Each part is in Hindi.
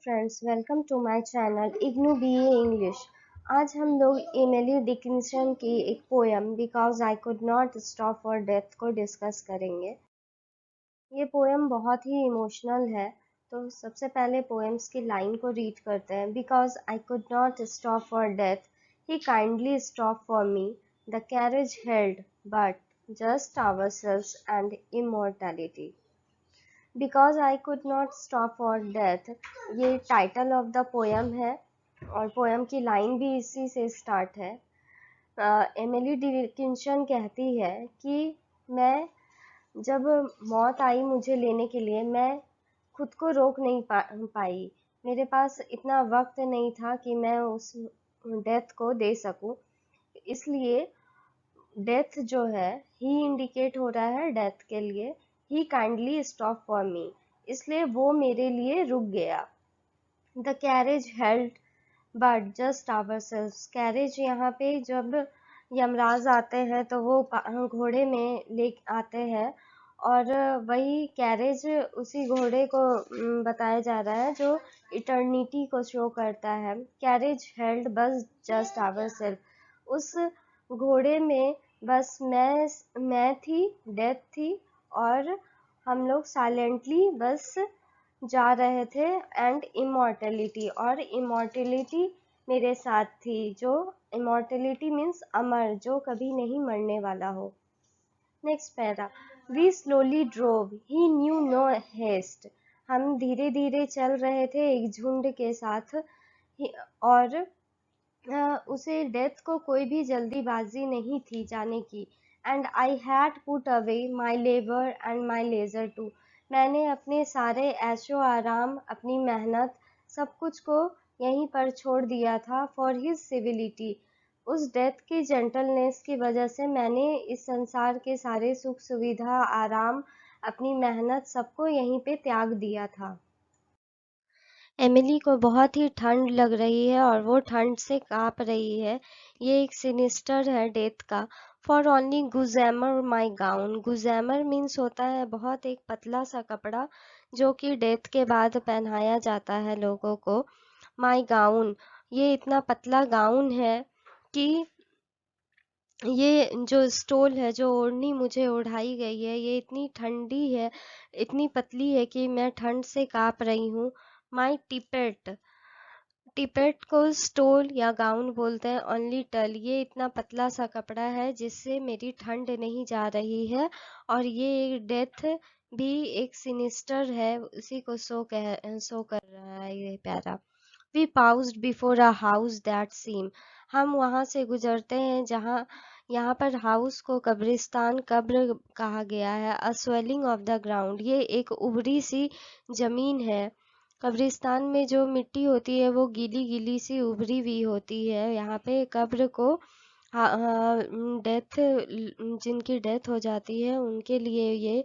Friends, welcome to my channel IGNOU BA English. आज हम लोग एमिली डिकिंसन की एक poem because I could not stop for death को डिस्कस करेंगे। ये पोएम बहुत ही इमोशनल है, तो सबसे पहले पोएम्स की लाइन को रीड करते हैं। Because I could not stop for death he kindly stop for me, the carriage held but just ourselves and immortality. Because I could not stop for death, ये टाइटल ऑफ द पोएम है और पोएम की लाइन भी इसी से स्टार्ट है। एमिली डिकिंसन कहती है कि मैं जब मौत आई मुझे लेने के लिए, मैं खुद को रोक नहीं पाई। मेरे पास इतना वक्त नहीं था कि मैं उस डेथ को दे सकूं, इसलिए डेथ जो है ही इंडिकेट हो रहा है डेथ के लिए। ही काइंडली स्टॉप फॉर मी, इसलिए वो मेरे लिए रुक गया। The carriage held but just ourselves, carriage यहाँ पे जब यमराज आते हैं तो वो घोड़े में ले आते हैं और वही कैरेज उसी घोड़े को बताया जा रहा है जो इटर्निटी को शो करता है। कैरेज हेल्ड बस जस्ट आवरसेल्फ, उस घोड़े में बस मैं थी, डेथ थी और हम लोग साइलेंटली बस जा रहे थे। एंड इमॉर्टेलिटी, और इमॉर्टेलिटी मेरे साथ थी, जो इमॉर्टेलिटी मीन्स अमर, जो कभी नहीं मरने वाला हो। Next para, we slowly drove he knew no haste, हम धीरे धीरे चल रहे थे एक झुंड के साथ और उसे डेथ को कोई भी जल्दीबाजी नहीं थी जाने की। And I had put away my labour and my leisure too, मैंने अपने सारे ऐशो आराम, अपनी मेहनत, सब कुछ को यहीं पर छोड़ दिया था फॉर हिज सिविलिटी, उस डेथ की जेंटलनेस की वजह से मैंने इस संसार के सारे सुख सुविधा, आराम, अपनी मेहनत सबको यहीं पे त्याग दिया था। एमिली को बहुत ही ठंड लग रही है और वो ठंड से काँप रही है। ये एक सिनिस्टर है डेथ का। For only gossamer my gown, gossamer means होता है बहुत एक पतला सा कपड़ा जो कि डेथ के बाद पहनाया जाता है लोगों को। माई गाउन, ये इतना पतला गाउन है कि ये जो स्टोल है, जो ओढ़नी मुझे ओढ़ाई गई है, ये इतनी ठंडी है, इतनी पतली है कि मैं ठंड से काँप रही हूँ। माई टिपेट, टिपेट को स्टोल या गाउन बोलते हैं। ओनली टल, ये इतना पतला सा कपड़ा है जिससे मेरी ठंड नहीं जा रही है और ये डेथ भी एक सिनिस्टर है, उसी को शो कर रहा है ये प्यारा। We paused before a house that seem, हम वहाँ से गुजरते हैं जहाँ, यहाँ पर हाउस को कब्रिस्तान, कब्र कहा गया है। अ स्वेलिंग ऑफ द ग्राउंड, ये एक उभरी सी जमीन है। कब्रिस्तान में जो मिट्टी होती है वो गीली गीली सी उभरी हुई होती है। यहाँ पे कब्र को डेथ, जिनकी डेथ हो जाती है उनके लिए ये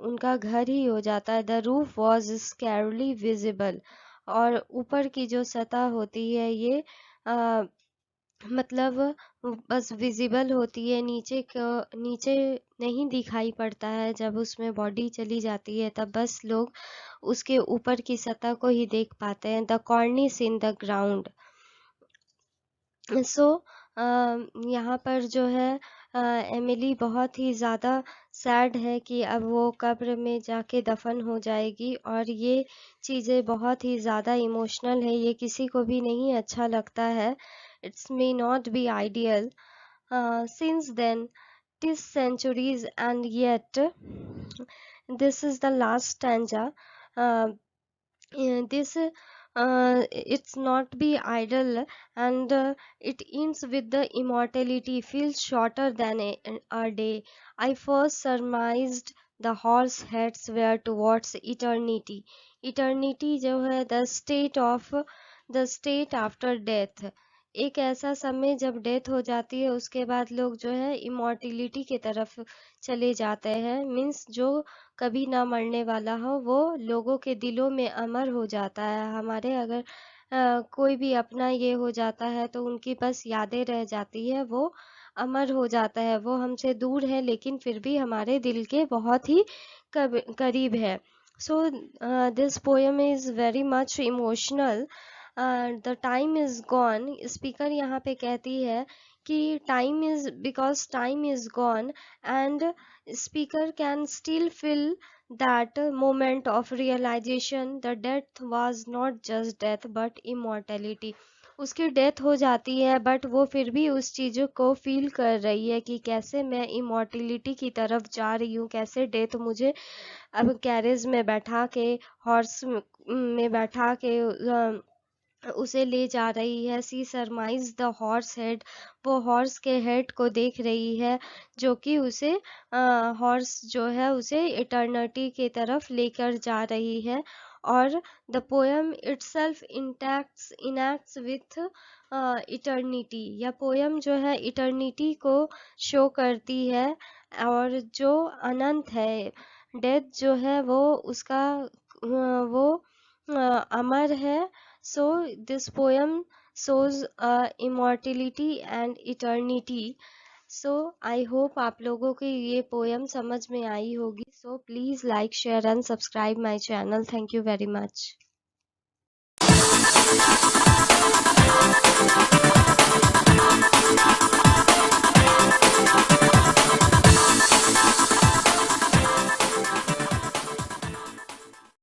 उनका घर ही हो जाता है। द रूफ वॉज स्कैरली विजिबल, और ऊपर की जो सतह होती है ये मतलब बस विजिबल होती है, नीचे नहीं दिखाई पड़ता है। जब उसमें बॉडी चली जाती है तब बस लोग उसके ऊपर की सतह को ही देख पाते हैं। The cornice in the ground, so यहाँ पर जो है एमिली बहुत ही ज़्यादा सैड है कि अब वो कब्र में जाके दफन हो जाएगी और ये चीज़ें बहुत ही ज़्यादा इमोशनल है। ये किसी को भी नहीं अच्छा लगता है। It's may not be ideal since then 'tis centuries and yet this is the last stanza. This it's not be idle, and it ends with the immortality feels shorter than a day. I first surmised the horse heads were towards eternity. Eternity जो है the state after death, एक ऐसा समय जब डेथ हो जाती है उसके बाद लोग जो है इमॉर्टिलिटी की तरफ चले जाते हैं। मीन्स जो कभी ना मरने वाला हो वो लोगों के दिलों में अमर हो जाता है। हमारे अगर कोई भी अपना ये हो जाता है तो उनकी बस यादें रह जाती है, वो अमर हो जाता है। वो हमसे दूर है लेकिन फिर भी हमारे दिल के बहुत ही करीब है। So this poem is very much emotional. The time is gone. Speaker यहाँ पे कहती है कि time is, because time is gone, and speaker can still feel that moment of realization. The death was not just death but immortality. उसकी डेथ हो जाती है बट वो फिर भी उस चीज़ों को फील कर रही है कि कैसे मैं इमॉर्टिलिटी की तरफ जा रही हूँ, कैसे डेथ मुझे अब कैरेज में बैठा के, हॉर्स में बैठा के उसे ले जा रही है। सी सरमाइज द हॉर्स हेड, वो हॉर्स के हेड को देख रही है जो कि उसे हॉर्स जो है उसे इटर्निटी की तरफ लेकर जा रही है। और the poem itself enacts with eternity, या पोएम जो है इटर्निटी को शो करती है, और जो अनंत है, डेथ जो है वो उसका वो अमर है। So this poem shows immortality and eternity. So I hope आप लोगों को ये पोएम समझ में आई होगी. So please like, share and subscribe my channel. Thank you very much.